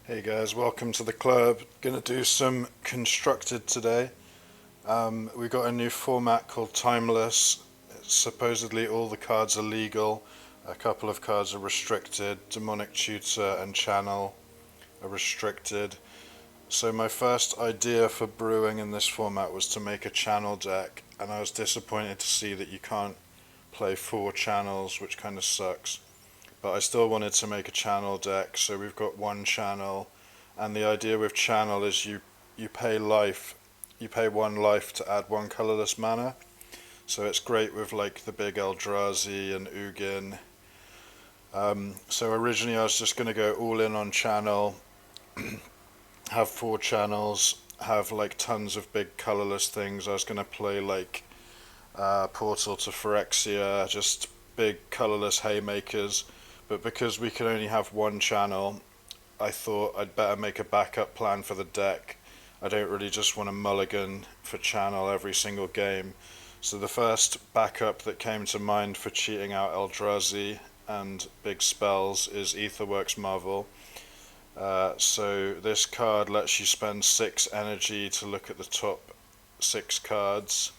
Hey guys, welcome to the club. Gonna do some constructed today. We got a new format called Timeless. Supposedly all the cards are legal. A couple of cards are restricted. Demonic Tutor and Channel are restricted. So my first idea for brewing in this format was to make a channel deck, and I was disappointed to see that you can't play 4 channels, which kind of sucks. But I still wanted to make a channel deck, so we've got 1 channel, and the idea with channel is you pay 1 life to add 1 colorless mana. So it's great with like the big Eldrazi and Ugin. So originally I was just going to go all in on channel, have 4 channels, have like tons of big colorless things. I was going to play like Portal to Phyrexia, just big colorless haymakers. But because we can only have 1 channel, I thought I'd better make a backup plan for the deck. I don't really just want to mulligan for channel every single game. So the first backup that came to mind for cheating out Eldrazi and big spells is Aetherworks Marvel. So this card lets you spend 6 energy to look at the top 6 cards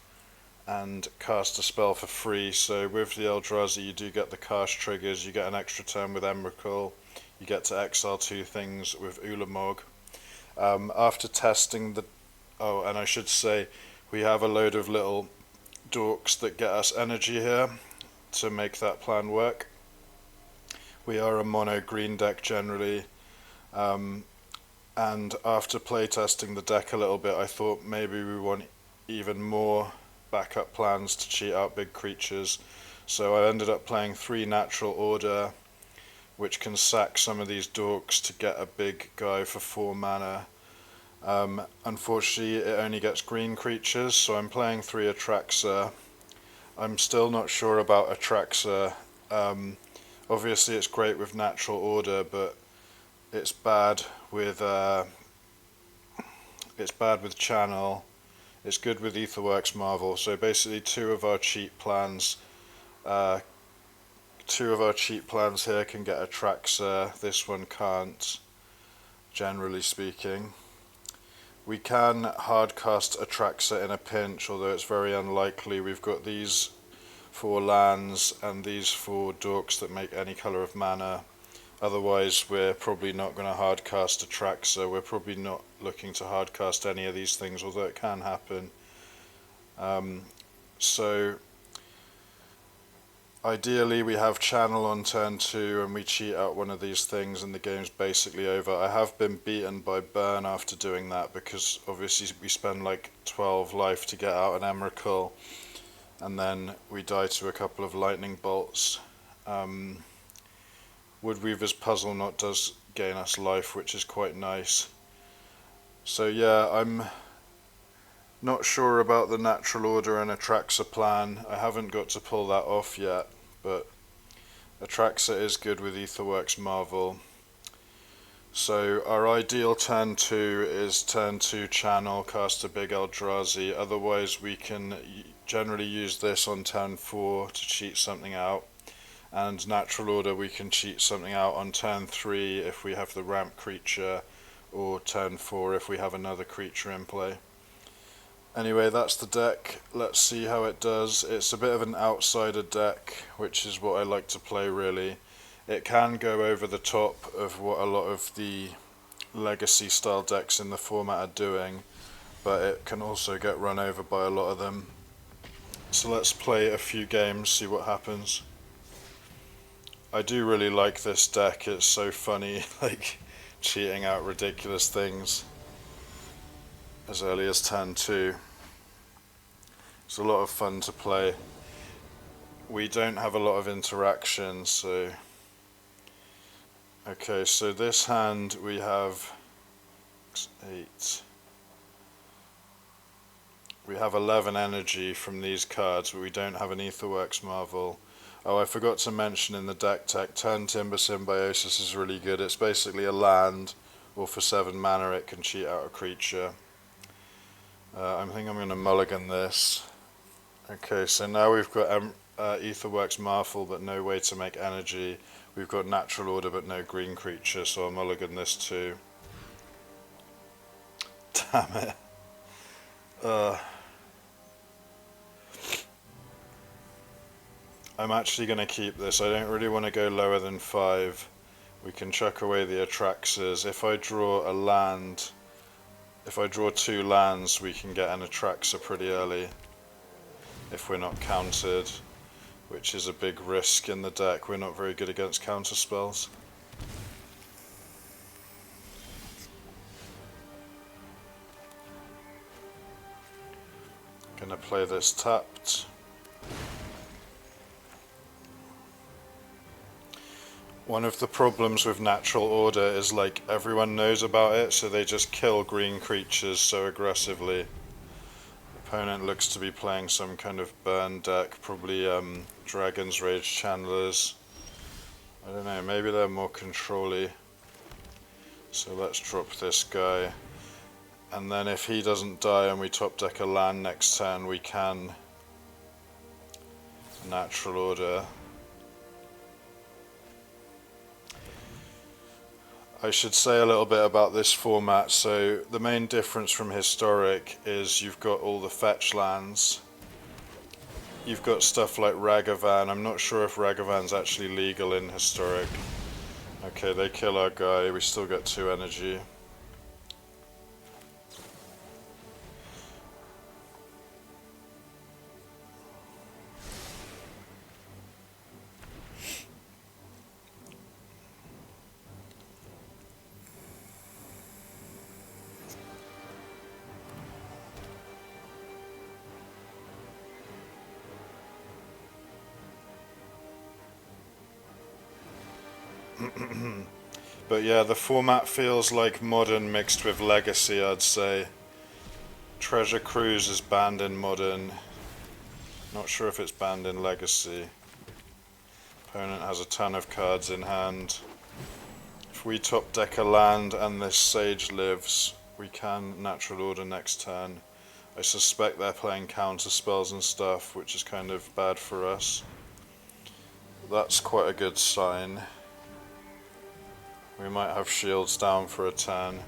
and cast a spell for free. So with the Eldrazi you do get the cast triggers, you get an extra turn with Emrakul, you get to exile 2 things with Ulamog. After testing the... Oh, and I should say, we have a load of little dorks that get us energy here to make that plan work. We are a mono green deck generally, and after playtesting the deck a little bit I thought maybe we want even more backup plans to cheat out big creatures. So I ended up playing 3 natural order, which can sack some of these dorks to get a big guy for 4 mana. Unfortunately it only gets green creatures, so I'm playing 3 Atraxa. I'm still not sure about Atraxa. Obviously it's great with natural order, but it's bad with channel. It's good with Aetherworks Marvel. So basically two of our cheat plans here can get Atraxa. This one can't, generally speaking. We can hardcast Atraxa in a pinch, although it's very unlikely. We've got these 4 lands and these 4 dorks that make any colour of mana. Otherwise we're probably not going to hardcast Atraxa. We're probably not looking to hardcast any of these things, although it can happen. So ideally we have channel on turn 2 and we cheat out one of these things and the game's basically over. I have been beaten by burn after doing that because obviously we spend like 12 life to get out an Emrakul and then we die to a couple of lightning bolts. Woodweaver's Puzzle Knot does gain us life, which is quite nice. So yeah, I'm not sure about the natural order and Atraxa plan. I haven't got to pull that off yet, but Atraxa is good with Aetherworks Marvel. So our ideal turn 2 is turn 2 channel, cast a big Eldrazi. Otherwise we can generally use this on turn 4 to cheat something out. And natural order we can cheat something out on turn 3 if we have the ramp creature, or turn 4 if we have another creature in play. Anyway, that's the deck. Let's see how it does. It's a bit of an outsider deck, which is what I like to play really. It can go over the top of what a lot of the legacy style decks in the format are doing, but it can also get run over by a lot of them. So let's play a few games, see what happens. I do really like this deck. It's so funny, like cheating out ridiculous things as early as turn 2. It's a lot of fun to play. We don't have a lot of interaction, so... Okay, so this hand we have 8. We have 11 energy from these cards, but we don't have an Aetherworks Marvel. Oh, I forgot to mention in the deck tech, Turn Timber Symbiosis is really good. It's basically a land, or for 7 mana it can cheat out a creature. I think I'm going to mulligan this. Okay, so now we've got Aetherworks Marvel but no way to make energy. We've got natural order but no green creature, so I'll mulligan this too. damn it. I'm actually going to keep this. I don't really want to go lower than 5. We can chuck away the Atraxas. If I draw a land, if I draw 2 lands, we can get an Atraxa pretty early if we're not countered, which is a big risk in the deck. We're not very good against counter spells. Gonna play this tapped. One of the problems with natural order is like everyone knows about it, so they just kill green creatures so aggressively. Opponent looks to be playing some kind of burn deck, probably Dragon's Rage Channelers. I don't know, maybe they're more control-y. So let's drop this guy. And then if he doesn't die and we top deck a land next turn, we can natural order. I should say a little bit about this format. So the main difference from Historic is you've got all the fetch lands. You've got stuff like Ragavan. I'm not sure if Ragavan's actually legal in Historic. Okay, they kill our guy. We still get 2 energy. But yeah, the format feels like Modern mixed with Legacy, I'd say. Treasure Cruise is banned in Modern. Not sure if it's banned in Legacy. Opponent has a ton of cards in hand. If we top deck a land and this Sage lives, we can natural order next turn. I suspect they're playing counter spells and stuff, which is kind of bad for us. That's quite a good sign. We might have shields down for a turn.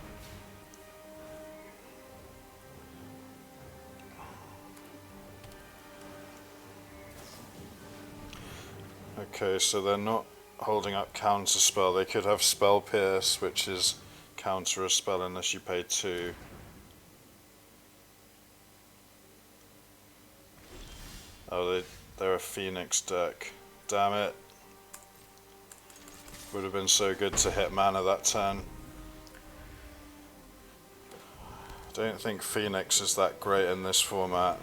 Okay, so they're not holding up counter spell. They could have Spell Pierce, which is counter a spell unless you pay 2. Oh, they're a Phoenix deck. Damn it. Would have been so good to hit mana that turn. I don't think Phoenix is that great in this format.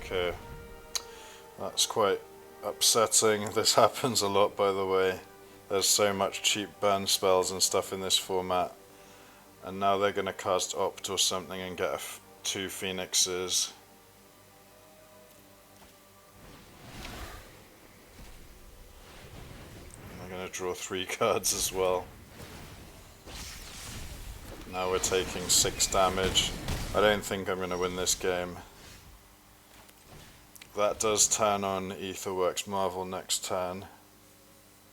Okay, that's quite upsetting. This happens a lot, by the way. There's so much cheap burn spells and stuff in this format, and now they're going to cast Opt or something and get 2 Phoenixes. And they're going to draw 3 cards as well. Now we're taking 6 damage. I don't think I'm going to win this game. That does turn on Aetherworks Marvel next turn,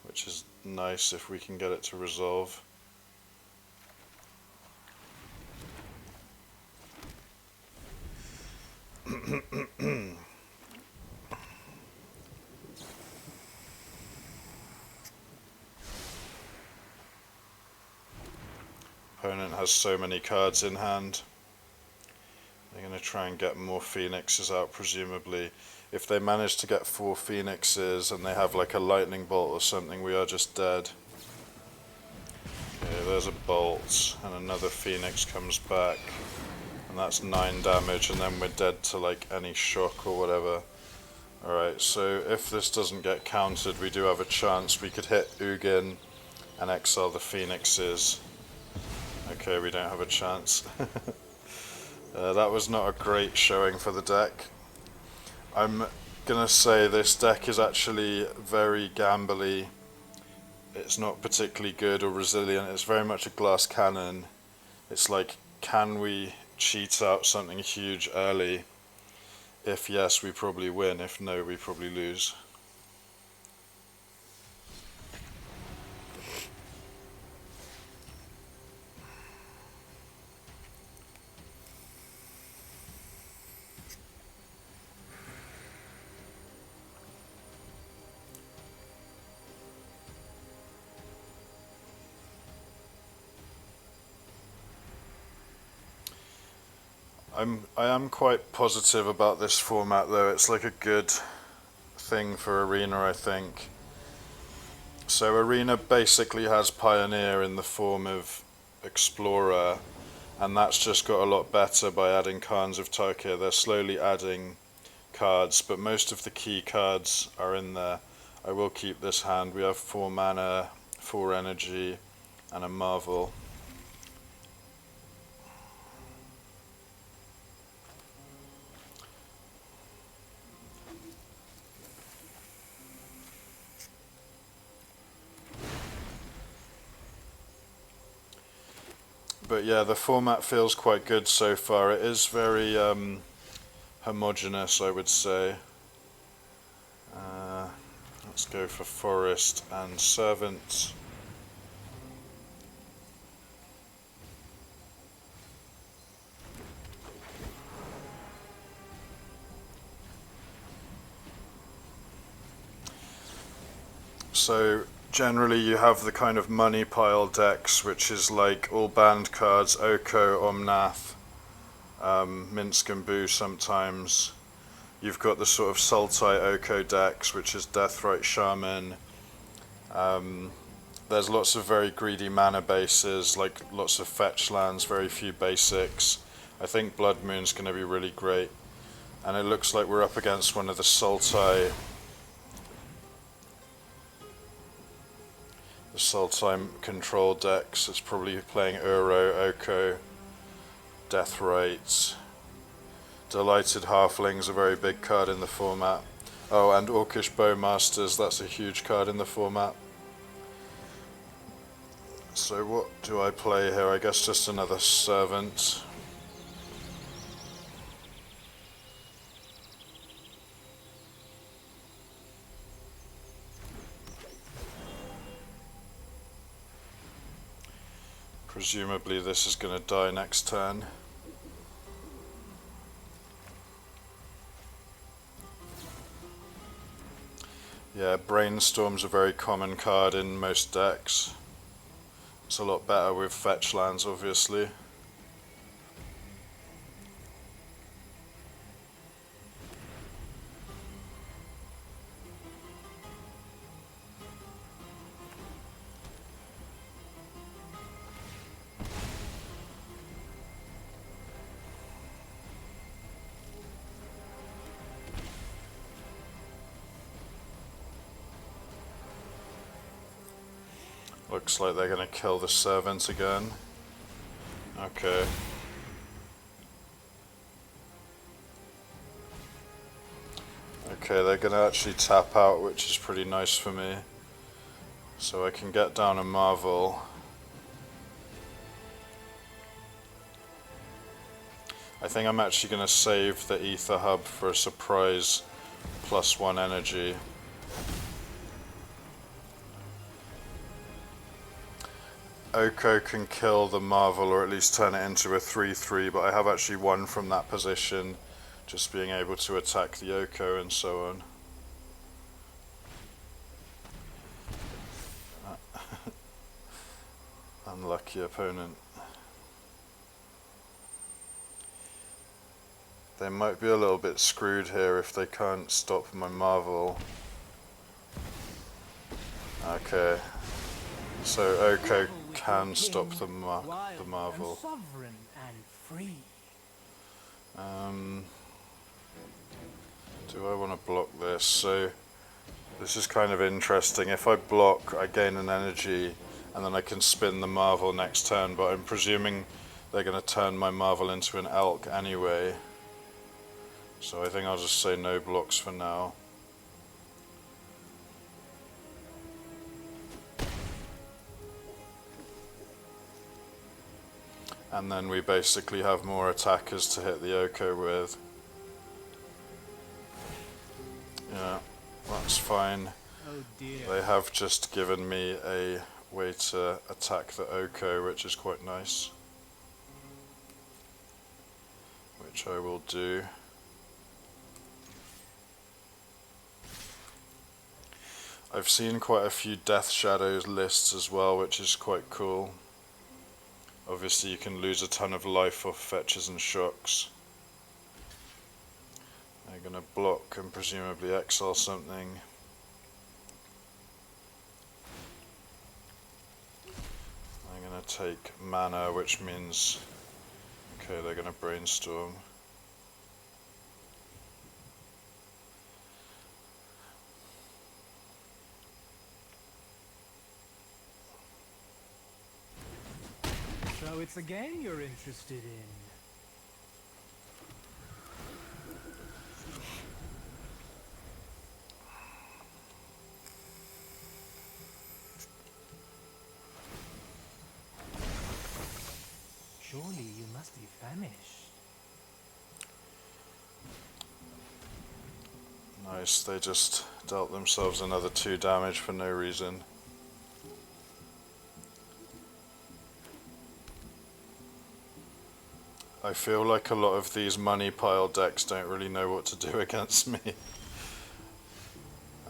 which is nice if we can get it to resolve. Opponent has so many cards in hand. They're going to try and get more Phoenixes out, presumably. If they manage to get 4 Phoenixes and they have like a lightning bolt or something, we are just dead. Okay, there's a bolt, and another Phoenix comes back, and that's 9 damage, and then we're dead to like any shock or whatever. Alright, so if this doesn't get countered, we do have a chance. We could hit Ugin and exile the Phoenixes. Okay, we don't have a chance. That was not a great showing for the deck. I'm gonna say this deck is actually very gambly. it's not particularly good or resilient. It's very much a glass cannon. It's like, can we cheat out something huge early? If yes, we probably win. If no, we probably lose. I am quite positive about this format though. It's like a good thing for Arena, I think. So Arena basically has Pioneer in the form of Explorer, and that's just got a lot better by adding Khans of Tarkir. They're slowly adding cards, but most of the key cards are in there. I will keep this hand. We have 4 mana, 4 energy, and a Marvel. But yeah, the format feels quite good so far. It is very homogeneous, I would say. Let's go for Forest and Servant. So generally you have the kind of money pile decks, which is like all banned cards, Oko, Omnath, Minsk and Boo sometimes. You've got the sort of Sultai Oko decks, which is Deathrite Shaman. There's lots of very greedy mana bases, like lots of fetch lands, very few basics. I think Blood Moon's going to be really great. And it looks like we're up against one of the Sultai control decks. It's probably playing Uro, Oko, Deathrite. Delighted Halfling's a very big card in the format. Oh, and Orcish Bowmasters, that's a huge card in the format. So what do I play here? I guess just another Servant. Presumably this is going to die next turn. Yeah, Brainstorm's a very common card in most decks. It's a lot better with fetch lands, obviously. Looks like they're going to kill the Servant again. Okay. Okay, they're going to actually tap out, which is pretty nice for me. So I can get down a Marvel. I think I'm actually going to save the Ether Hub for a surprise +1 energy. Oko can kill the Marvel, or at least turn it into a 3/3, but I have actually won from that position, just being able to attack the Oko and so on. Unlucky opponent. They might be a little bit screwed here if they can't stop my Marvel. Okay. So Oko can stop the Marvel. Do I want to block this? So this is kind of interesting. If I block, I gain an energy, and then I can spin the Marvel next turn, but I'm presuming they're going to turn my Marvel into an Elk anyway. So I think I'll just say no blocks for now. and then we basically have more attackers to hit the Oko with. Yeah, that's fine. Oh dear. They have just given me a way to attack the Oko, which is quite nice, which I will do. I've seen quite a few Death Shadows lists as well, which is quite cool. Obviously you can lose a ton of life off fetches and shocks. They're going to block and presumably exile something. I'm going to take mana, which means, okay, they're going to brainstorm. So it's a game you're interested in. Surely you must be famished. Nice, they just dealt themselves another 2 damage for no reason. I feel like a lot of these money pile decks don't really know what to do against me.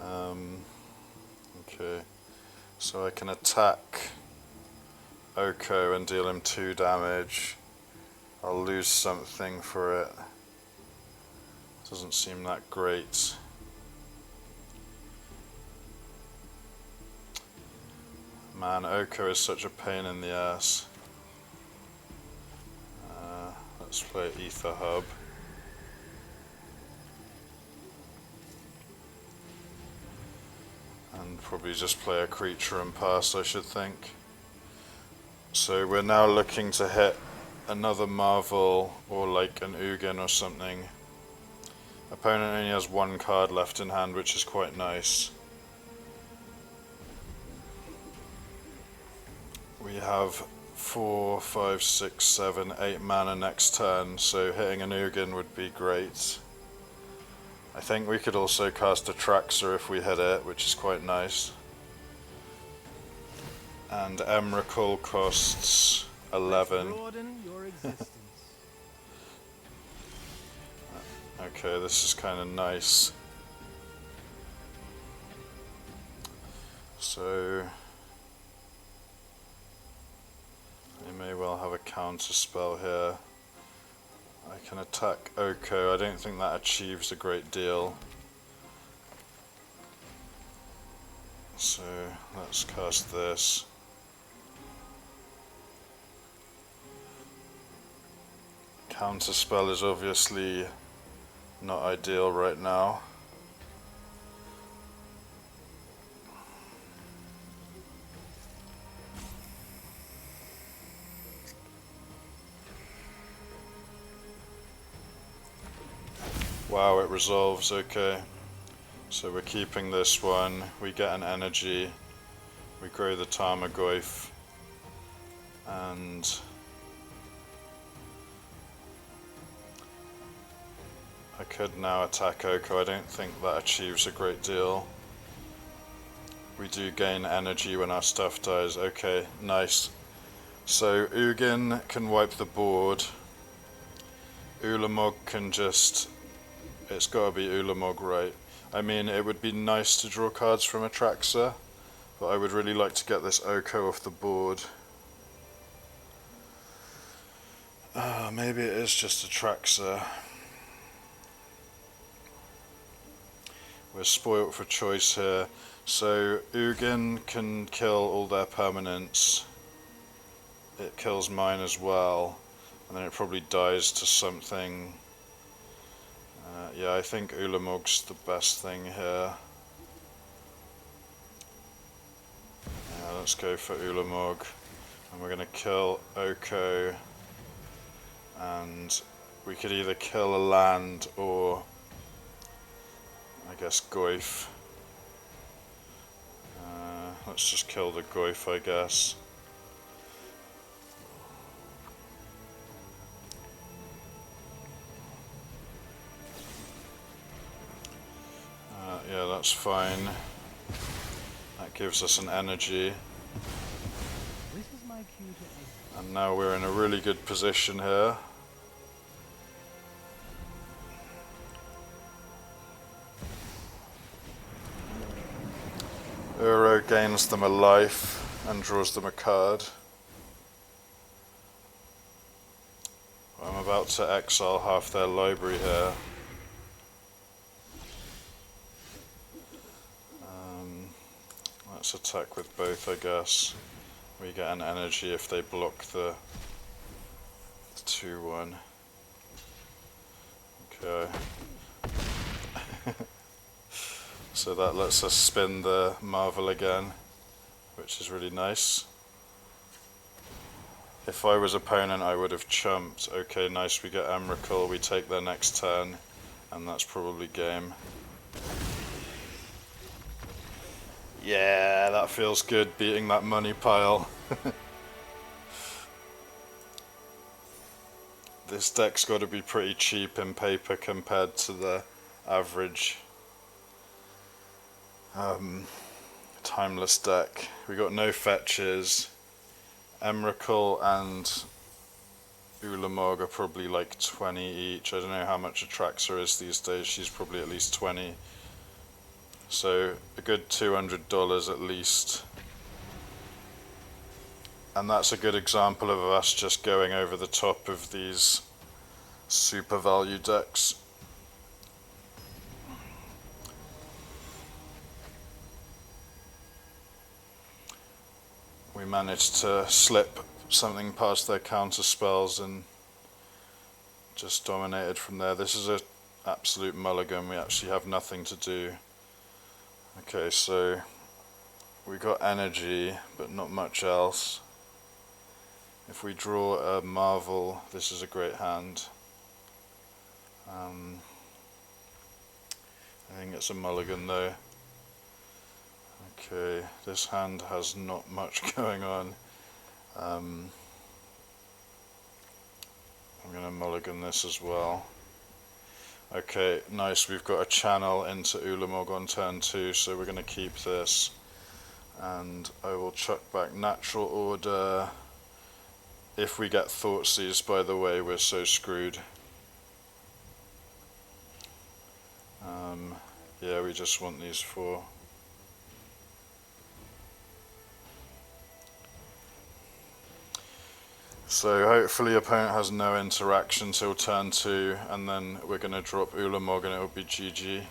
Okay, so I can attack Oko and deal him 2 damage. I'll lose something for it. Doesn't seem that great. Man, Oko is such a pain in the ass. Let's play Ether Hub. And probably just play a creature and pass, I should think. So we're now looking to hit another Marvel or like an Ugin or something. Opponent only has 1 card left in hand, which is quite nice. We have 4, 5, 6, 7, 8 mana next turn, so hitting an Ugin would be great. I think we could also cast a Traxor if we hit it, which is quite nice. And Emrakul costs 11. Broaden your existence. Okay, this is kind of nice. So I may well have a counter spell here. I can attack Oko. I don't think that achieves a great deal. So let's cast this. Counter spell is obviously not ideal right now. Wow, it resolves, okay. So we're keeping this one, we get an energy, we grow the Tarmogoyf, and I could now attack Oko. I don't think that achieves a great deal. We do gain energy when our stuff dies, okay, nice. So Ugin can wipe the board, Ulamog can just, it's gotta be Ulamog, right? I mean, it would be nice to draw cards from Atraxa, but I would really like to get this Oko off the board. Maybe it is just Atraxa. We're spoilt for choice here. So Ugin can kill all their permanents. It kills mine as well, and then it probably dies to something. Yeah, I think Ulamog's the best thing here. Yeah, let's go for Ulamog. And we're going to kill Oko. And we could either kill a land or, I guess, Goyf. Let's just kill the Goyf, I guess. that's fine. That gives us an energy. This is my cue to exit. And now we're in a really good position here. Uro gains them a life and draws them a card. I'm about to exile half their library here. Let's attack with both, I guess. We get an energy if they block the 2-1. Okay. So that lets us spin the Marvel again, which is really nice. If I was opponent, I would have chumped. Okay, nice, we get Emrakul, we take their next turn, and that's probably game. Yeah, that feels good, beating that money pile. This deck's got to be pretty cheap in paper compared to the average timeless deck. We got no fetches. Emrakul and Ulamog are probably like 20 each. I don't know how much Atraxa is these days. She's probably at least 20. So a good $200 at least. And that's a good example of us just going over the top of these super value decks. We managed to slip something past their counter spells and just dominated from there. This is an absolute mulligan. We actually have nothing to do. Okay, so we got energy, but not much else. If we draw a Marvel, this is a great hand. I think it's a mulligan though. Okay, this hand has not much going on. I'm going to mulligan this as well. Okay, nice, we've got a channel into Ulamog on turn 2, so we're going to keep this. And I will chuck back Natural Order. If we get Thoughtseize, by the way, we're so screwed. Yeah, we just want these 4. So hopefully opponent has no interaction till turn 2, and then we're going to drop Ulamog and it will be GG.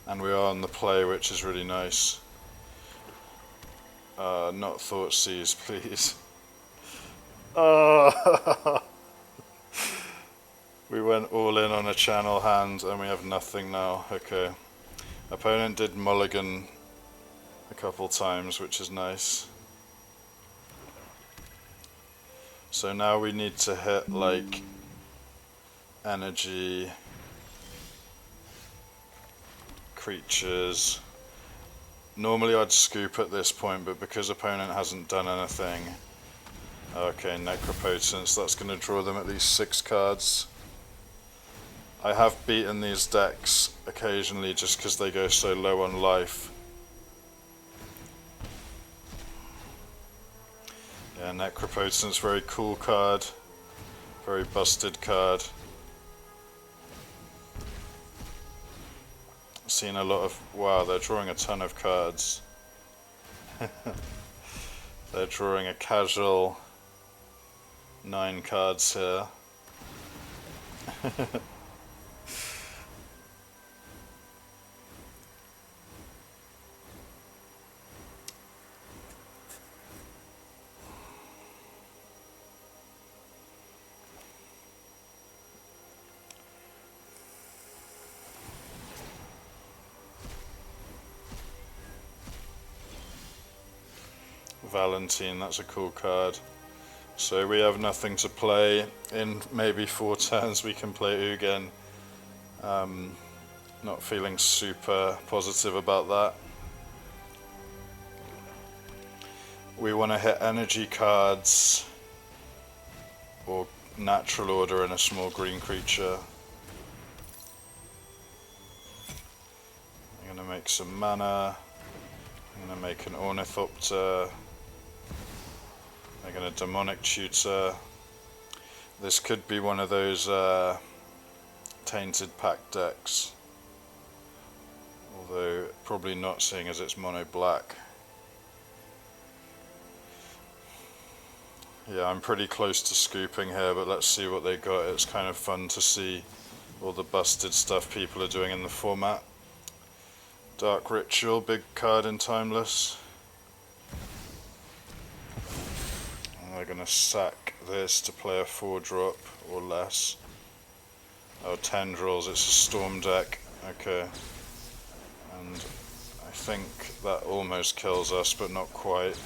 And we are on the play, which is really nice. Not Thoughtseize, please. We went all in on a channel hand and we have nothing now. Okay. Opponent did mulligan a couple times, which is nice. So now we need to hit like energy, creatures. Normally I'd scoop at this point, but because opponent hasn't done anything. Okay, Necropotence, that's going to draw them at least 6 cards. I have beaten these decks occasionally just because they go so low on life. Yeah, Necropotence, very cool card, very busted card. Seen a lot of, wow, they're drawing a ton of cards. They're drawing a casual 9 cards here. Valentine, that's a cool card. So we have nothing to play. In maybe 4 turns we can play Ugin. Not feeling super positive about that. We want to hit energy cards or natural order and a small green creature. gonna make some mana. I'm gonna make an Ornithopter. Making a Demonic Tutor. This could be one of those Tainted Pack decks. Although probably not, seeing as it's mono black. Yeah, I'm pretty close to scooping here, but let's see what they got. It's kind of fun to see all the busted stuff people are doing in the format. Dark Ritual, big card in Timeless. And they're going to sack this to play a 4-drop or less. Oh, Tendrils, it's a Storm deck. Okay. And I think that almost kills us, but not quite.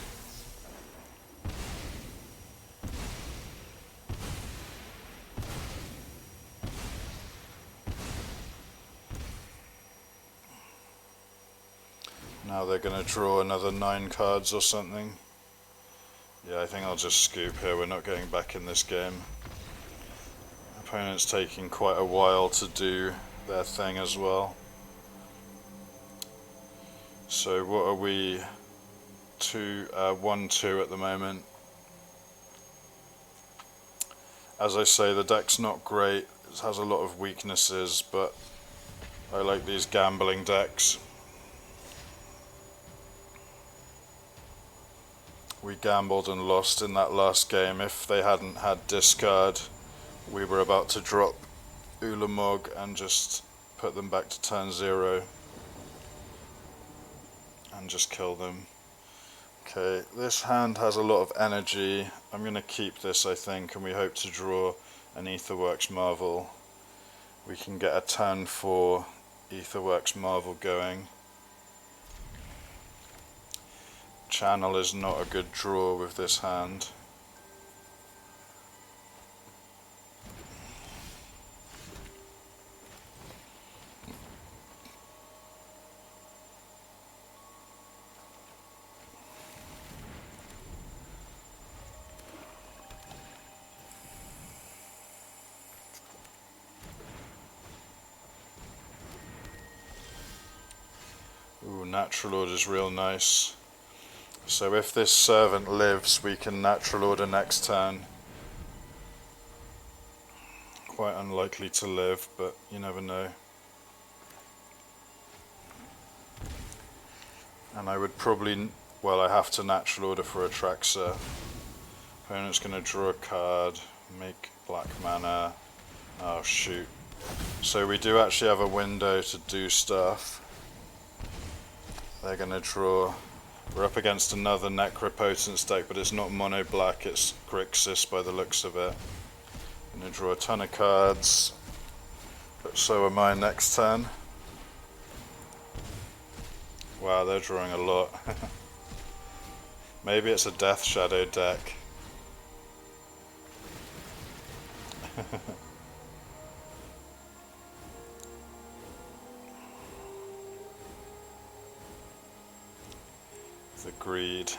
Now they're going to draw another 9 cards or something. Yeah, I think I'll just scoop here. We're not going back in this game. Opponent's taking quite a while to do their thing as well. So what are we? 1-2 at the moment. As I say, the deck's not great. It has a lot of weaknesses, but I like these gambling decks. We gambled and lost in that last game. If they hadn't had discard, we were about to drop Ulamog and just put them back to turn 0 and just kill them. Okay, this hand has a lot of energy. I'm going to keep this, I think, and we hope to draw an Aetherworks Marvel. We can get a turn 4 Aetherworks Marvel going. Channel is not a good draw with this hand. Ooh, Natural Order's real nice. So if this Servant lives, we can Natural Order next turn. Quite unlikely to live, but you never know. And I would probably, well, I have to Natural Order for Atraxa. Opponent's going to draw a card, make black mana. Oh shoot. So we do actually have a window to do stuff. They're going to draw. We're up against another Necropotence deck, but it's not mono black, it's Grixis by the looks of it. I'm going to draw a ton of cards, but so am I next turn. Wow, they're drawing a lot. Maybe it's a Death Shadow deck. The greed.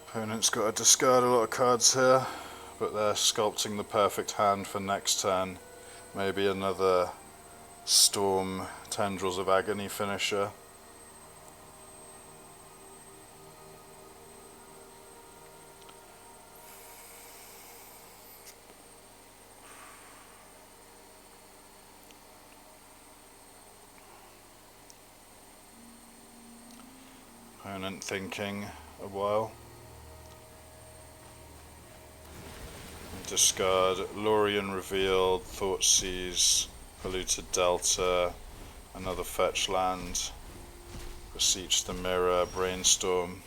Opponent's got to discard a lot of cards here, but they're sculpting the perfect hand for next turn. Maybe another Storm Tendrils of Agony finisher. Opponent thinking a while. Discard Lorien Revealed, Thoughtseize, Polluted Delta, another fetch land, Beseech the Mirror, Brainstorm.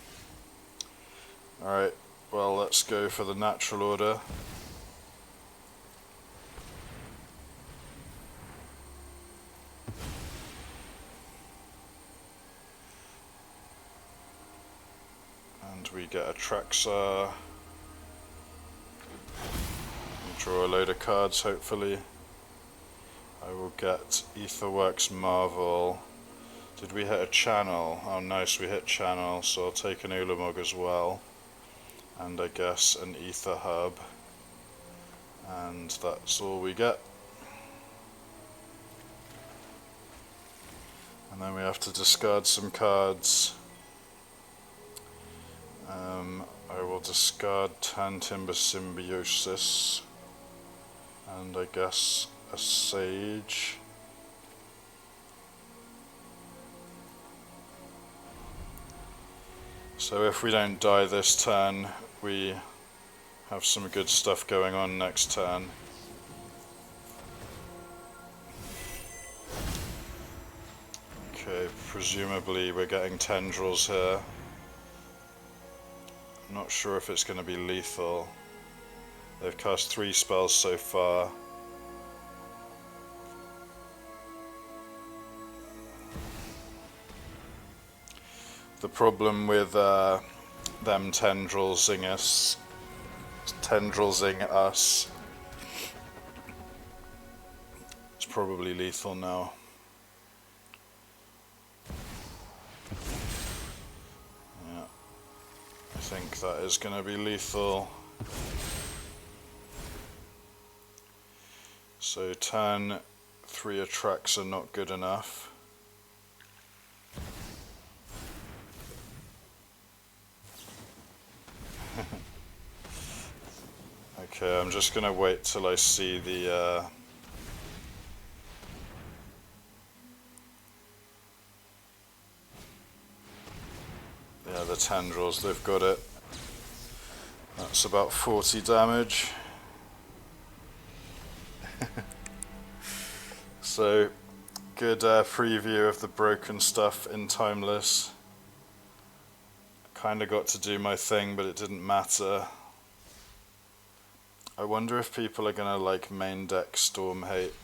Alright, well let's go for the Natural Order. And we get a Atraxa. Draw a load of cards, hopefully. I will get Aetherworks Marvel. Did we hit a Channel? Oh nice, we hit Channel, so I'll take an Ulamog as well. and I guess an ether hub, and that's all we get. And then we have to discard some cards. I will discard Tan Timber Symbiosis, and I guess a Sage. So if we don't die this turn, we have some good stuff going on next turn. Okay, presumably we're getting tendrils here. I'm not sure if it's going to be lethal. They've cast 3 spells so far. The problem with them tendrilsing us, it's probably lethal now. Yeah, I think that is going to be lethal. So turn 3 attracts are not good enough. Okay, I'm just gonna wait till I see the yeah, the tendrils, they've got it. That's about 40 damage. So, good preview of the broken stuff in Timeless. Kinda got to do my thing, but it didn't matter. I wonder if people are gonna like main deck Storm Hate.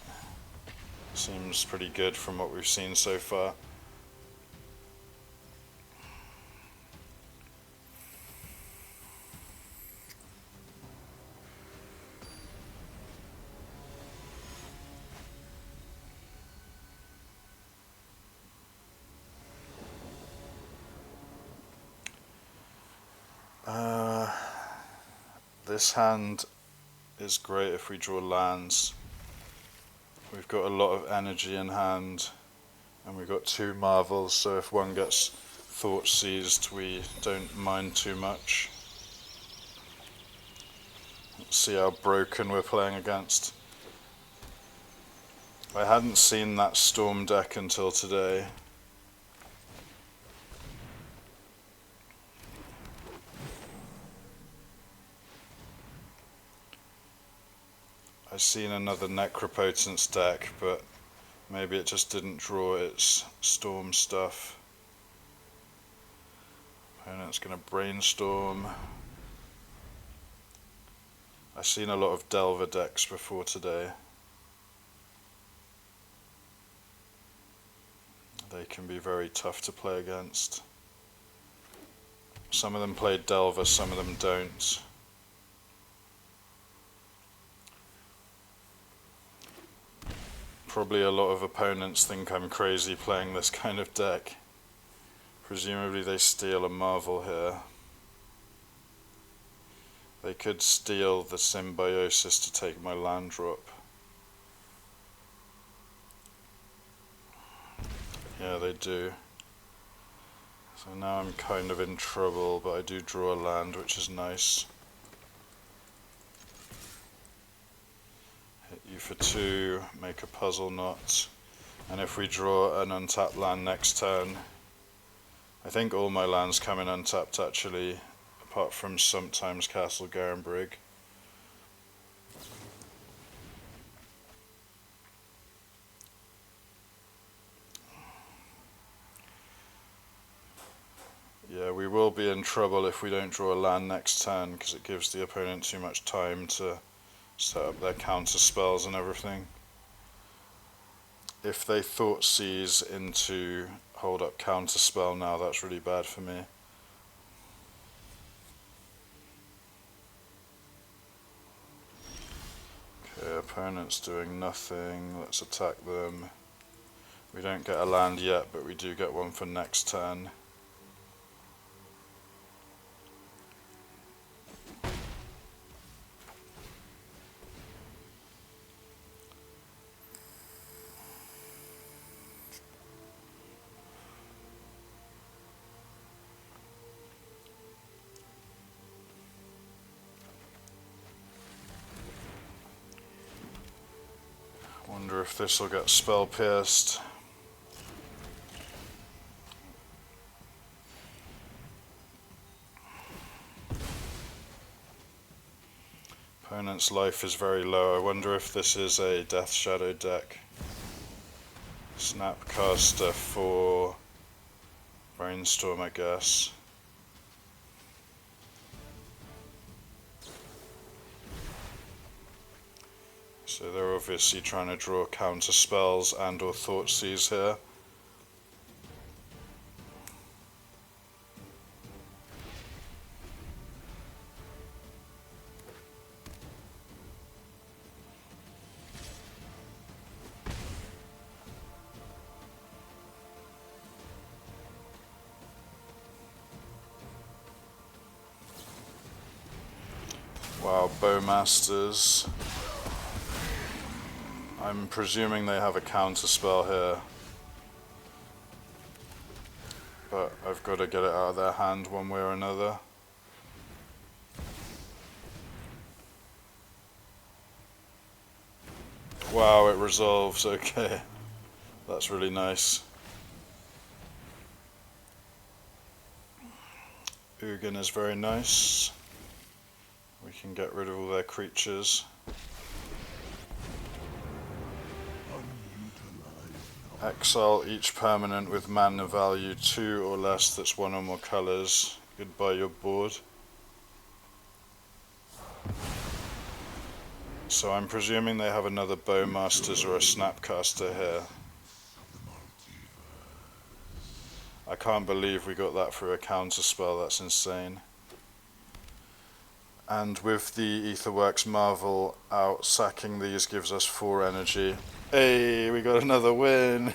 Seems pretty good from what we've seen so far. This hand is great if we draw lands. We've got a lot of energy in hand, and we've got 2 marvels, so if one gets thought seized, we don't mind too much. Let's see how broken we're playing against. I hadn't seen that Storm deck until today. I've seen another Necropotence deck, but maybe it just didn't draw its Storm stuff. Opponent's gonna Brainstorm. I've seen a lot of Delver decks before today. They can be very tough to play against. Some of them play Delver, some of them don't. Probably a lot of opponents think I'm crazy playing this kind of deck. Presumably they steal a Marvel here. They could steal the Symbiosis to take my land drop. Yeah, they do. So now I'm kind of in trouble, but I do draw a land, which is nice. Hit you for 2, make a Puzzle Knot, and if we draw an untapped land next turn, I think all my lands come in untapped actually, apart from sometimes Castle Garenbrig. Yeah, we will be in trouble if we don't draw a land next turn, because it gives the opponent too much time to set up their counter spells and everything. If they thought seize into hold up counter spell now, that's really bad for me. Okay, opponent's doing nothing. Let's attack them. We don't get a land yet, but we do get one for next turn. Wonder if this will get spell pierced. Opponent's life is very low. I wonder if this is a Death Shadow deck. Snapcaster for Brainstorm, I guess. So they're obviously trying to draw counter spells and or Thoughtseize here. Wow, Bowmasters. I'm presuming they have a counter spell here, but I've got to get it out of their hand one way or another. Wow, it resolves, okay. That's really nice. Ugin is very nice. We can get rid of all their creatures. Exile each permanent with mana value 2 or less that's 1 or more colors. Goodbye your board. So I'm presuming they have another Bowmasters or a Snapcaster here. I can't believe we got that for a counter spell, that's insane. And with the Aetherworks Marvel out, sacking these gives us 4 energy. Hey, we got another win!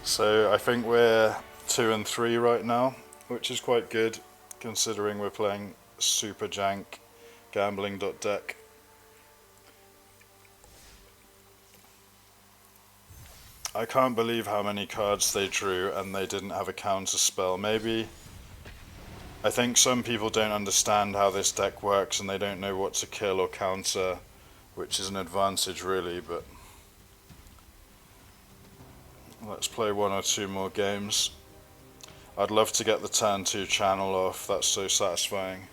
So I think we're 2 and 3 right now, which is quite good considering we're playing super jank gambling.deck. I can't believe how many cards they drew and they didn't have a counter spell. Maybe I think some people don't understand how this deck works and they don't know what to kill or counter, which is an advantage really, but let's play 1 or 2 more games. I'd love to get the turn 2 channel off, that's so satisfying.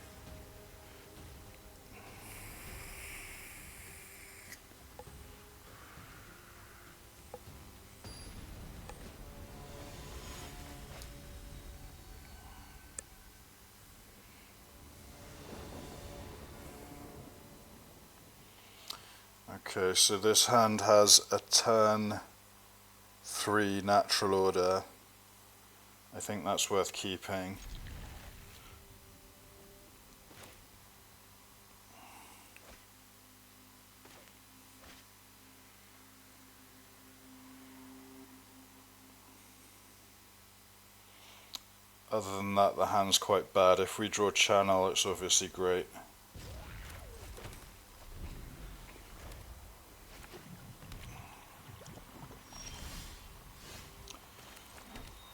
Okay, so this hand has a turn 3 natural order. I think that's worth keeping. Other than that, the hand's quite bad. If we draw channel, it's obviously great.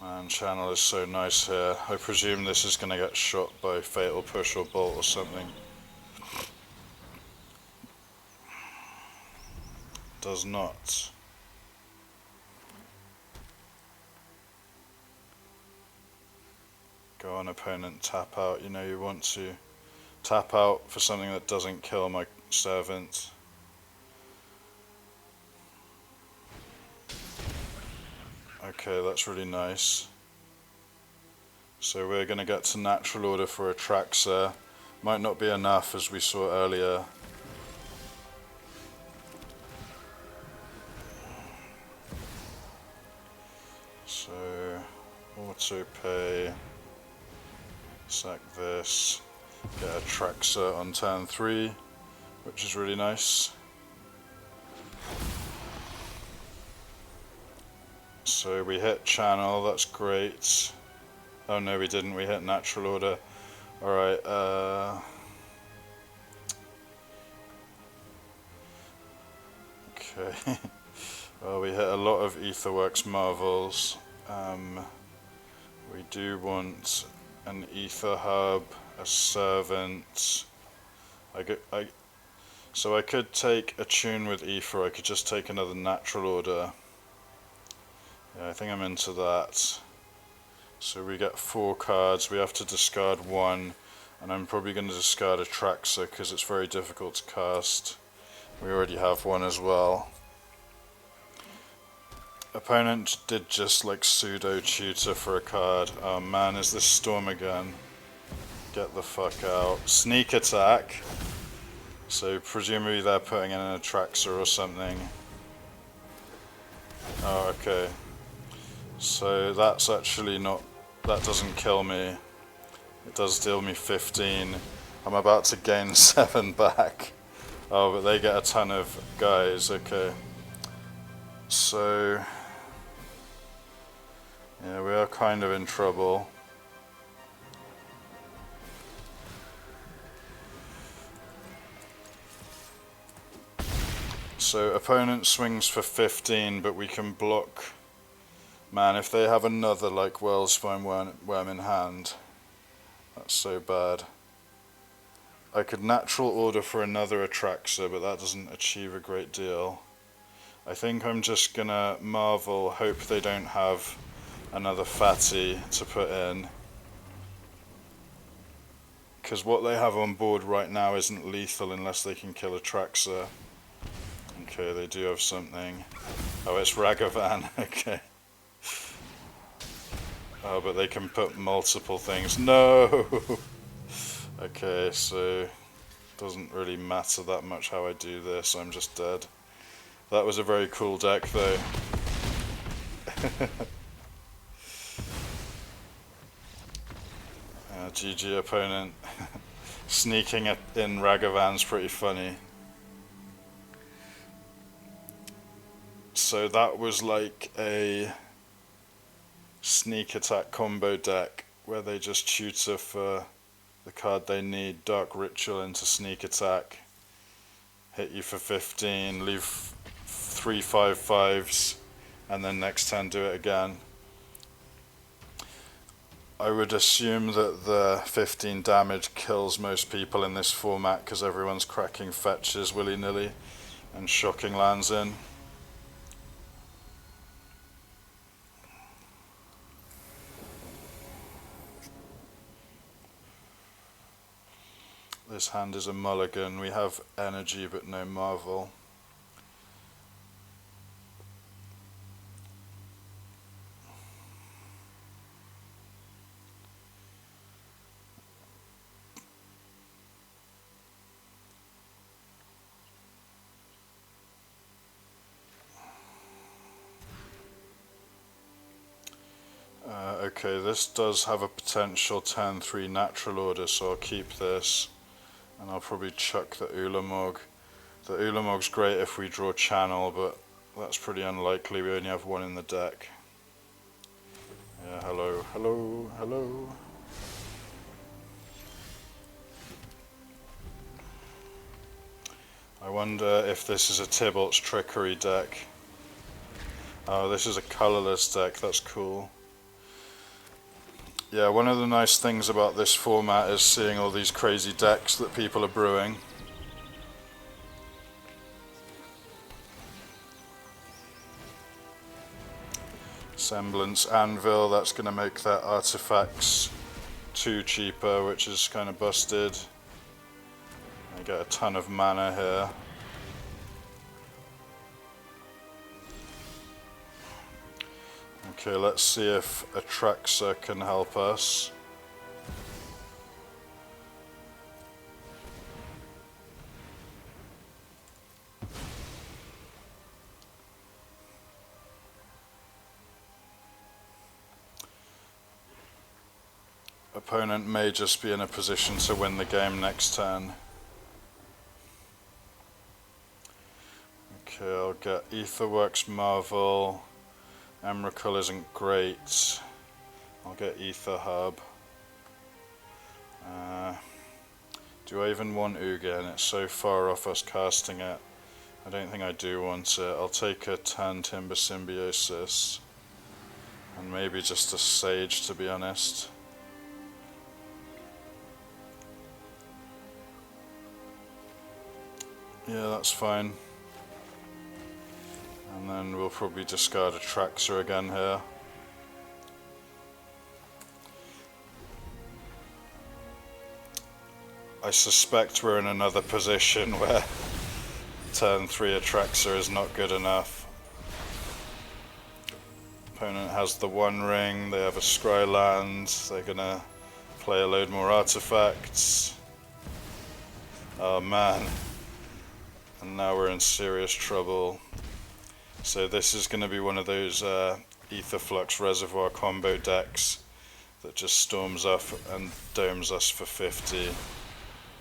Man, channel is so nice here. I presume this is going to get shot by Fatal Push or Bolt or something. Does not. Go on opponent, tap out. You know you want to tap out for something that doesn't kill my servant. Okay, that's really nice. So we're going to get to natural order for Atraxa. Might not be enough as we saw earlier. So auto pay, sack this, get Atraxa on turn 3, which is really nice. So we hit channel, that's great. Oh no, we didn't, we hit natural order. Alright, okay. Well, we hit a lot of Aetherworks Marvels. We do want an Ether Hub, a Servant. So I could take a tune with Ether, I could just take another natural order. Yeah, I think I'm into that. So we get 4 cards, we have to discard 1, and I'm probably going to discard a Traxxas because it's very difficult to cast. We already have one as well. Opponent did just like pseudo tutor for a card. Oh man, is this Storm again? Get the fuck out. Sneak attack. So presumably they're putting in an Atraxa or something. Oh, okay. So that's actually not... that doesn't kill me. It does deal me 15. I'm about to gain 7 back. Oh, but they get a ton of guys, okay. So... yeah, we are kind of in trouble. So opponent swings for 15, but we can block. Man, if they have another like Wellspine worm in hand, that's so bad. I could natural order for another Atraxa, but that doesn't achieve a great deal. I think I'm just gonna Marvel, hope they don't have another fatty to put in. Because what they have on board right now isn't lethal unless they can kill Atraxa. Okay, they do have something. Oh, it's Ragavan, okay. Oh, but they can put multiple things. No! Okay, so doesn't really matter that much how I do this, I'm just dead. That was a very cool deck though. GG opponent. Sneaking in Ragavan's pretty funny. So that was like a sneak attack combo deck where they just tutor for the card they need, Dark Ritual into sneak attack, hit you for 15, leave 3 5/5s, and then next turn do it again. I would assume that the 15 damage kills most people in this format because everyone's cracking fetches willy-nilly and shocking lands in. This hand is a mulligan. We have energy but no Marvel. Okay, this does have a potential turn 3 natural order, so I'll keep this. And I'll probably chuck the Ulamog. The Ulamog's great if we draw channel, but that's pretty unlikely. We only have 1 in the deck. Yeah, hello, hello, hello. I wonder if this is a Tybalt's Trickery deck. Oh, this is a colorless deck, that's cool. Yeah, one of the nice things about this format is seeing all these crazy decks that people are brewing. Semblance Anvil, that's going to make their artifacts 2 cheaper, which is kind of busted. I get a ton of mana here. Okay, let's see if Atraxa can help us. Opponent may just be in a position to win the game next turn. Okay, I'll get Aetherworks Marvel. Emrakul isn't great. I'll get Ether Hub. Do I even want Ugin? It's so far off us casting it. I don't think I do want it. I'll take a Turn Timber Symbiosis. And maybe just a Sage, to be honest. Yeah, that's fine. And then we'll probably discard a Traxxer again here. I suspect we're in another position where turn 3 Atraxa is not good enough. Opponent has the One Ring, they have a Scry land, they're gonna play a load more artifacts. Oh man. And now we're in serious trouble. So this is gonna be one of those Aetherflux Reservoir combo decks that just storms up and domes us for 50.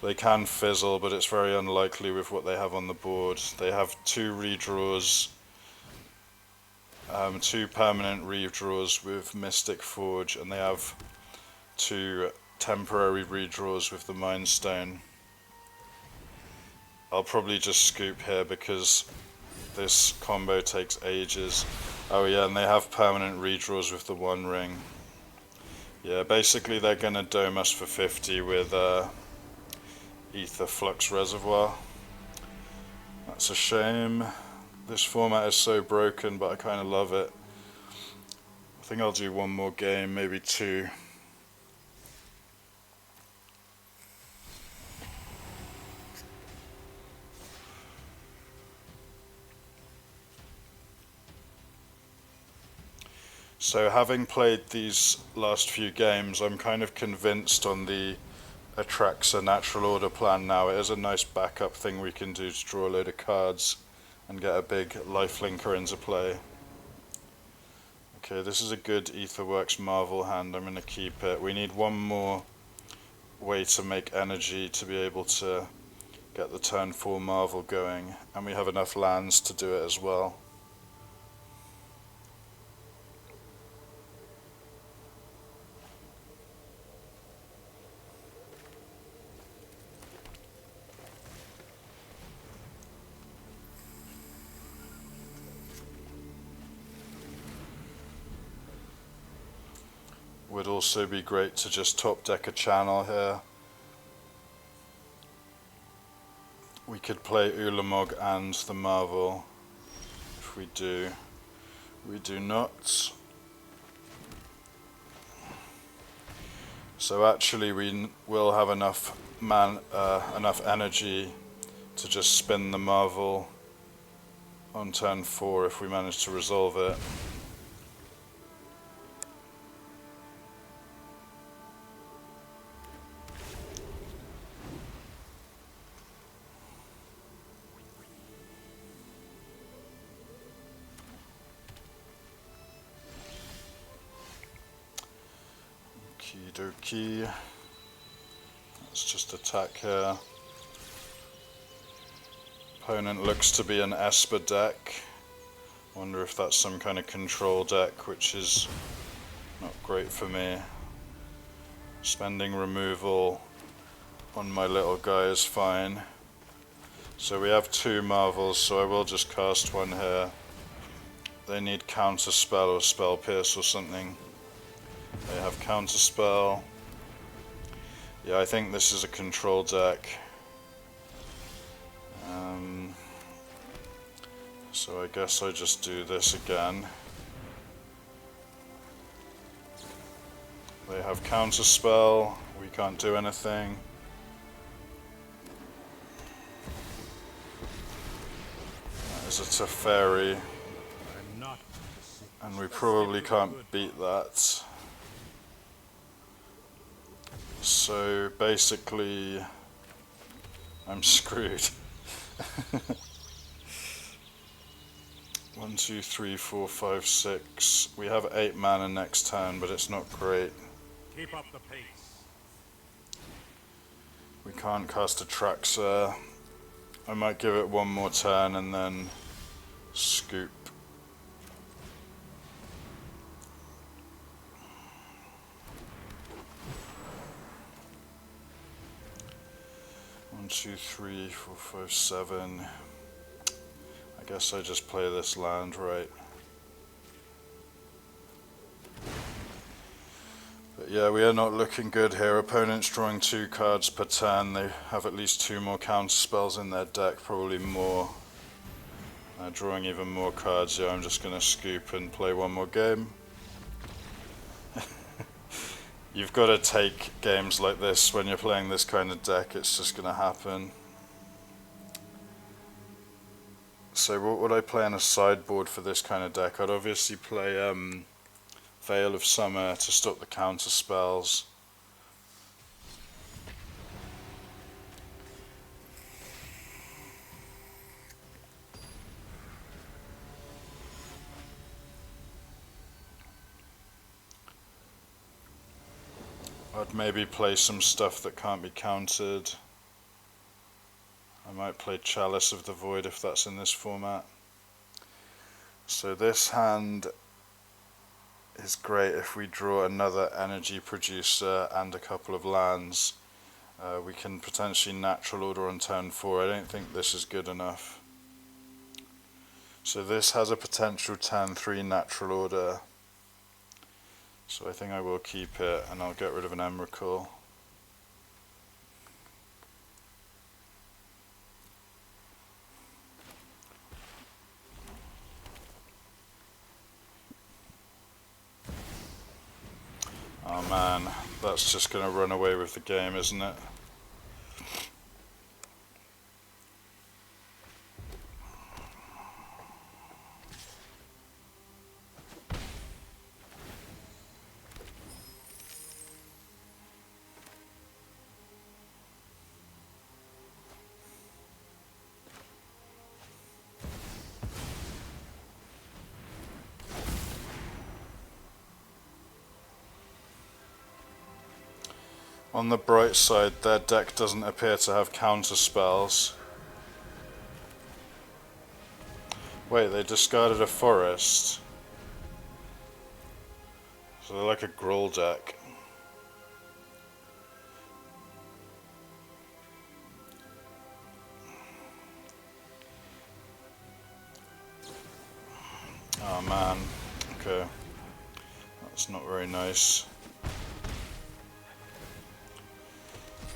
They can fizzle, but it's very unlikely with what they have on the board. They have 2 redraws, 2 permanent redraws with Mystic Forge, and they have 2 temporary redraws with the Mind Stone. I'll probably just scoop here because this combo takes ages. Oh yeah, and they have permanent redraws with the One Ring. Yeah, basically they're gonna dome us for 50 with Aetherflux Reservoir. That's a shame. This format is so broken, but I kind of love it. I think I'll do one more game, maybe 2. So having played these last few games, I'm kind of convinced on the Atraxa Natural Order plan now. It is a nice backup thing we can do to draw a load of cards and get a big lifelinker into play. Okay, this is a good Aetherworks Marvel hand. I'm going to keep it. We need one more way to make energy to be able to get the turn 4 Marvel going, and we have enough lands to do it as well. Would also be great to just top deck a channel here. We could play Ulamog and the Marvel. If we do. We do not. So actually we will have enough enough energy to just spin the Marvel on turn 4 if we manage to resolve it. Okie dokie. Let's just attack here. Opponent looks to be an Esper deck. Wonder if that's some kind of control deck, which is not great for me. Spending removal on my little guy is fine. So we have 2 Marvels, so I will just cast one here. They need Counter Spell or Spell Pierce or something. They have Counterspell. Yeah, I think this is a control deck. So I guess I just do this again. They have Counterspell. We can't do anything. That is a Teferi. And we probably can't beat that. So basically, I'm screwed. 1, 2, 3, 4, 5, 6. We have 8 mana next turn, but it's not great. Keep up the pace. We can't cast a Traxxer. I might give it one more turn and then scoop. One, 2, 3, 4, 5, 7. I guess I just play this land, right? But But yeah, we are not looking good here. Opponents drawing 2 cards per turn. They have at least 2 more counter spells in their deck, probably more. Drawing even more cards. Yeah, I'm just going to scoop and play one more game. You've got to take games like this when you're playing this kind of deck. It's just going to happen. So what would I play on a sideboard for this kind of deck? I'd obviously play Veil of Summer to stop the counter spells. I'd maybe play some stuff that can't be countered. I might play Chalice of the Void if that's in this format. So this hand is great if we draw another energy producer and a couple of lands. We can potentially natural order on turn 4. I don't think this is good enough. So this has a potential turn 3 natural order. So I think I will keep it and I'll get rid of an Emrakul. Oh man, that's just going to run away with the game, isn't it? On the bright side, their deck doesn't appear to have counter spells. Wait, they discarded a forest. So they're like a Gruul deck. Oh man, okay. That's not very nice.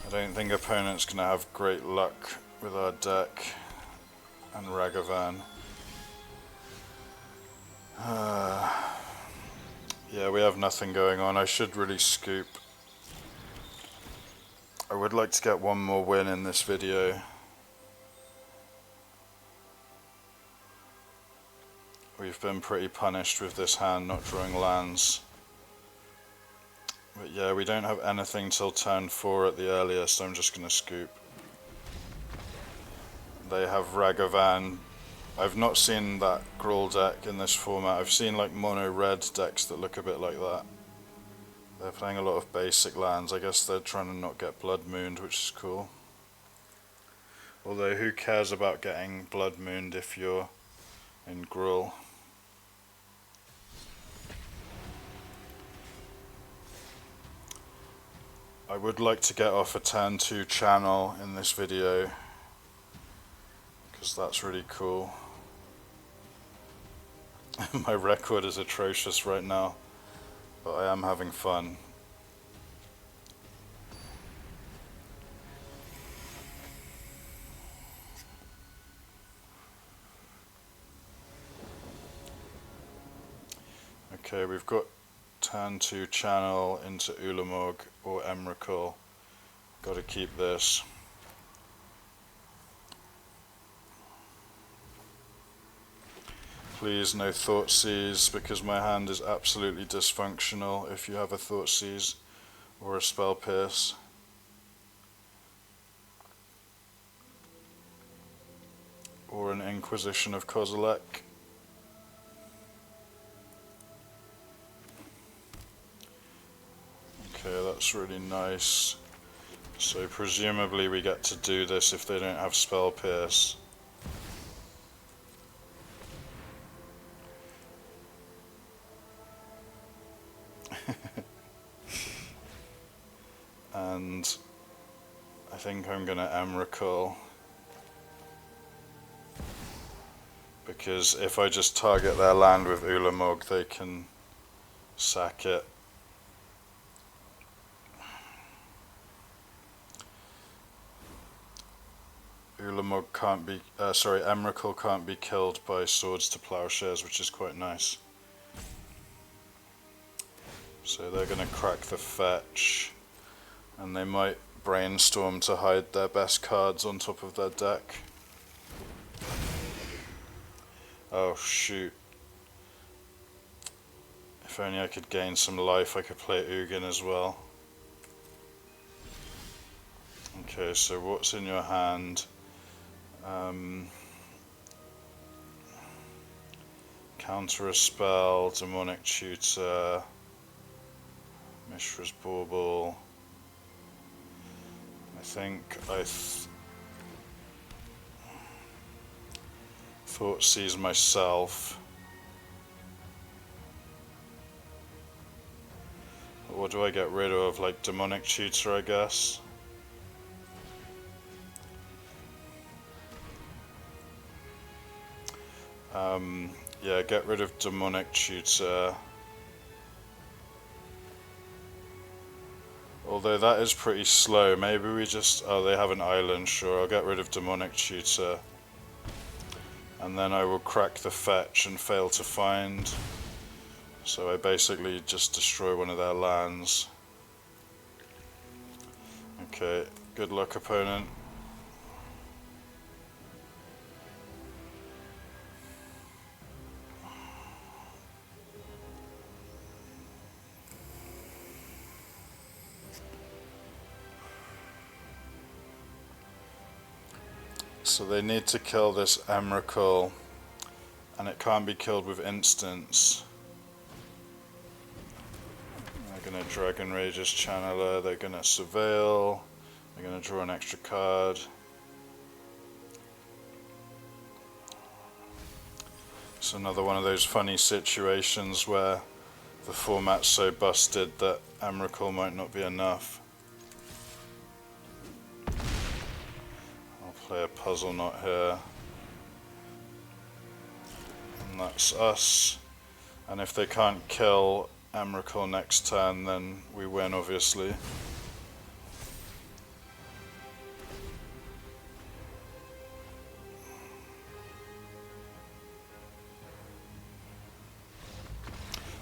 I don't think opponent's going to have great luck with our deck and Ragavan. Yeah, we have nothing going on. I should really scoop. I would like to get one more win in this video. We've been pretty punished with this hand not drawing lands. But yeah, we don't have anything till turn 4 at the earliest, so I'm just going to scoop. They have Ragavan. I've not seen that Gruul deck in this format. I've seen like mono red decks that look a bit like that. They're playing a lot of basic lands. I guess they're trying to not get Blood Mooned, which is cool. Although who cares about getting Blood Mooned if you're in Gruul? I would like to get off a turn 2 channel in this video, because that's really cool. My record is atrocious right now, but I am having fun. Okay, we've got turn 2 channel into Ulamog or Emrakul. Got to keep this. Please no Thoughtseize, because my hand is absolutely dysfunctional if you have a Thoughtseize or a Spell Pierce. Or an Inquisition of Kozilek. Okay, that's really nice. So presumably we get to do this if they don't have Spell Pierce. And I think I'm gonna Emrakul, because if I just target their land with Ulamog, they can sack it. Ulamog can't be, Emrakul can't be killed by swords to plowshares, which is quite nice. So they're going to crack the fetch, and they might brainstorm to hide their best cards on top of their deck. Oh shoot. If only I could gain some life, I could play Ugin as well. Okay, so what's in your hand? Counter a spell, Demonic Tutor, Mishra's Bauble. I think thought Seize myself. What do I get rid of? Like Demonic Tutor, I guess. Yeah, get rid of Demonic Tutor. Although that is pretty slow, maybe we just... oh, they have an island, sure, I'll get rid of Demonic Tutor. And then I will crack the fetch and fail to find. So I basically just destroy one of their lands. Okay, good luck opponent. So they need to kill this Emrakul, and it can't be killed with instants. They're going to Dragon Rage's Channeler, they're going to Surveil, they're going to draw an extra card. It's another one of those funny situations where the format's so busted that Emrakul might not be enough. Play a Puzzle Knot here, and that's us. And if they can't kill Emrakul next turn, then we win, obviously.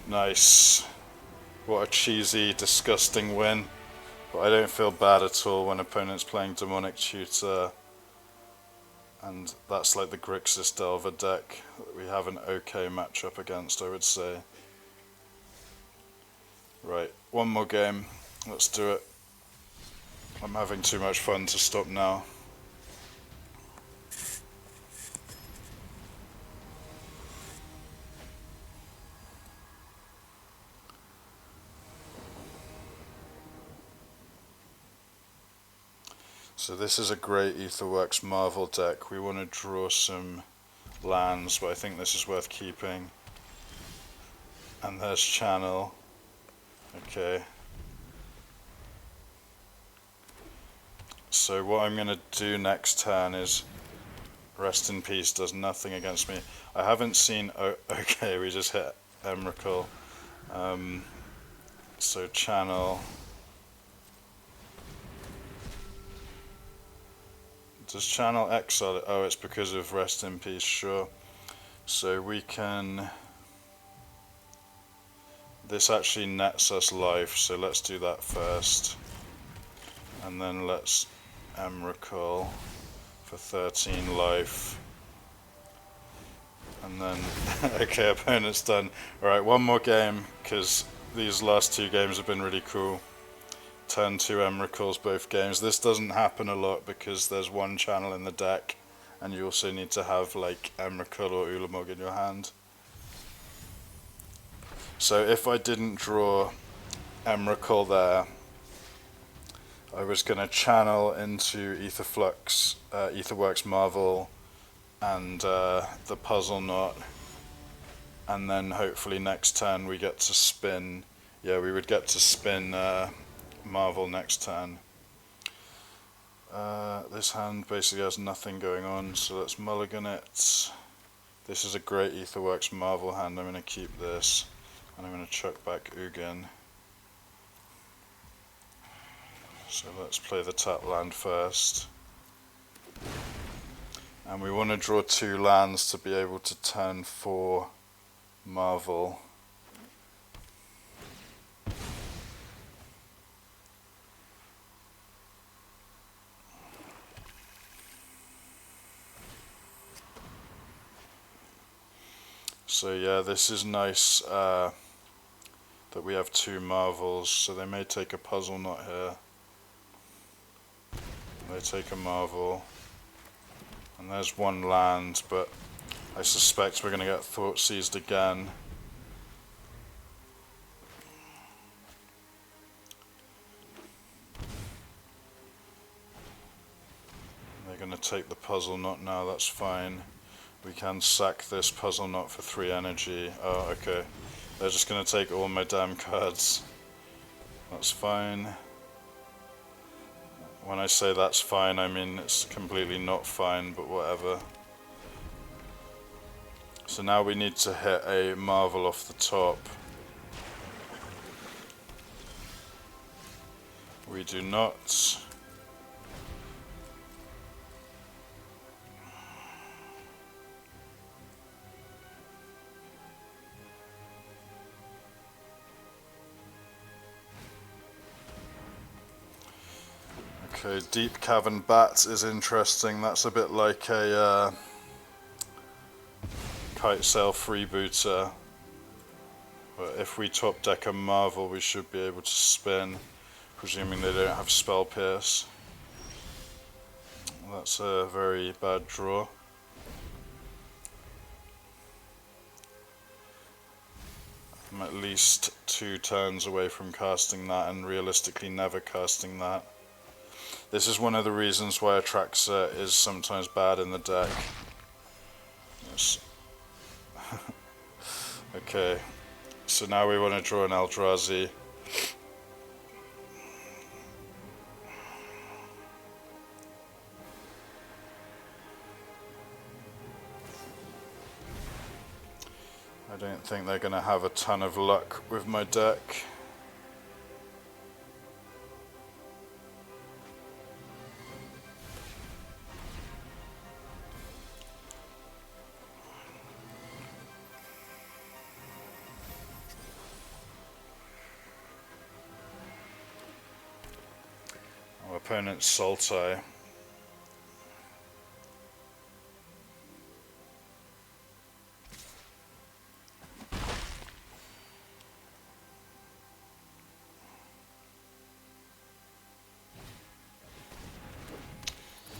Nice. What a cheesy, disgusting win. But I don't feel bad at all when opponent's playing Demonic Tutor. And that's like the Grixis Delver deck that we have an okay matchup against, I would say. Right, one more game. Let's do it. I'm having too much fun to stop now. So this is a great Aetherworks Marvel deck. We want to draw some lands, but I think this is worth keeping. And there's Channel. Okay. So what I'm going to do next turn is Rest in Peace does nothing against me. I haven't seen... oh, okay, we just hit Emrakul. So Channel... Does Channel exile it? Oh, it's because of Rest in Peace, sure. So we can... This actually nets us life, so let's do that first. And then let's Emrakul for 13 life. And then... okay, opponent's done. Alright, one more game, because these last two games have been really cool. Turn 2 Emrakuls both games. This doesn't happen a lot because there's one channel in the deck, and you also need to have like Emrakul or Ulamog in your hand. So if I didn't draw Emrakul there, I was going to channel into Aetherworks Marvel and the Puzzle Knot, and then hopefully next turn we get to spin. Yeah, we would get to spin Marvel next turn. This hand basically has nothing going on, so let's mulligan it. This is a great Aetherworks Marvel hand. I'm going to keep this, and I'm going to chuck back Ugin. So let's play the tap land first. And we want to draw 2 lands to be able to turn 4 Marvel. So yeah, this is nice that we have 2 Marvels, so they may take a Puzzle Knot here. They take a Marvel. And there's 1 land, but I suspect we're going to get Thought Seized again. They're going to take the Puzzle Knot now, that's fine. We can sack this Puzzle Knot for 3 energy. Oh, okay. They're just going to take all my damn cards. That's fine. When I say that's fine, I mean it's completely not fine, but whatever. So now we need to hit a Marvel off the top. We do not. Okay, Deep Cavern Bat is interesting. That's a bit like a Kite Sail Freebooter. But if we top deck a Marvel, we should be able to spin, presuming they don't have Spell Pierce. That's a very bad draw. I'm at least 2 turns away from casting that, and realistically never casting that. This is one of the reasons why Atraxa is sometimes bad in the deck. Yes. Okay, so now we want to draw an Eldrazi. I don't think they're going to have a ton of luck with my deck. Our opponent's Sultai.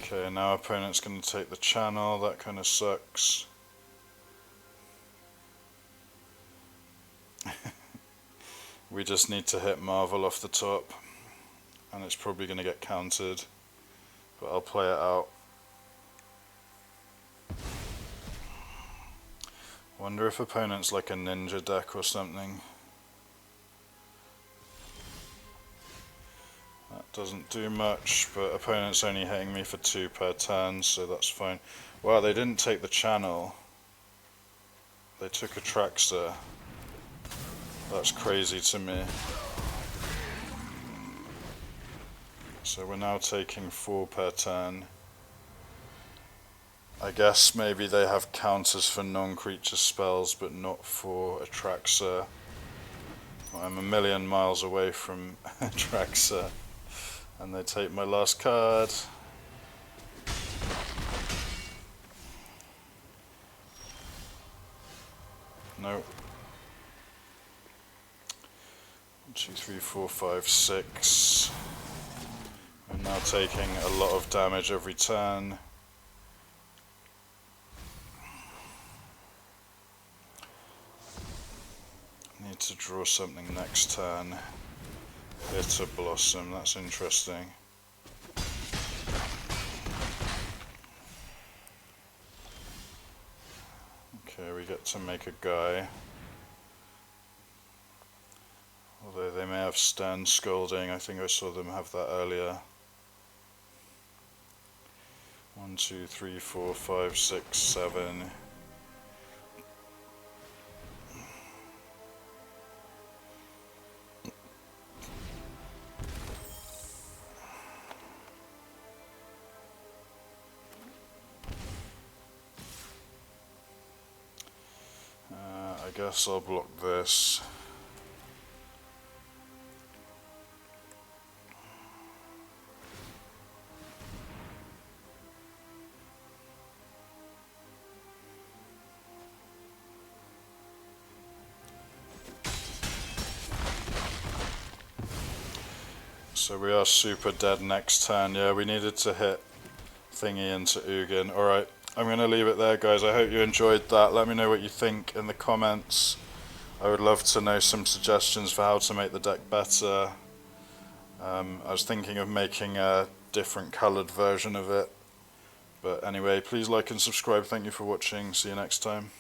Okay, now our opponent's going to take the channel. That kind of sucks. We just need to hit Marvel off the top, and it's probably going to get countered, but I'll play it out. Wonder if opponent's like a ninja deck or something. That doesn't do much, but opponent's only hitting me for 2 per turn, so that's fine. Wow, they didn't take the channel. They took a Atraxa. That's crazy to me. So we're now taking 4 per turn. I guess maybe they have counters for non-creature spells, but not for Atraxa. Well, I'm a million miles away from Atraxa. And they take my last card. Nope. 1, 2, 3, 4, 5, 6. I'm now taking a lot of damage every turn. Need to draw something next turn. Bitter Blossom, that's interesting. Okay, we get to make a guy. Although they may have Stern Scolding, I think I saw them have that earlier. 1, 2, 3, 4, 5, 6, 7. guess I'll block this. So we are super dead next turn. Yeah, we needed to hit Thingy into Ugin. Alright, I'm going to leave it there, guys. I hope you enjoyed that. Let me know what you think in the comments. I would love to know some suggestions for how to make the deck better. I was thinking of making a different coloured version of it. But anyway, please like and subscribe. Thank you for watching. See you next time.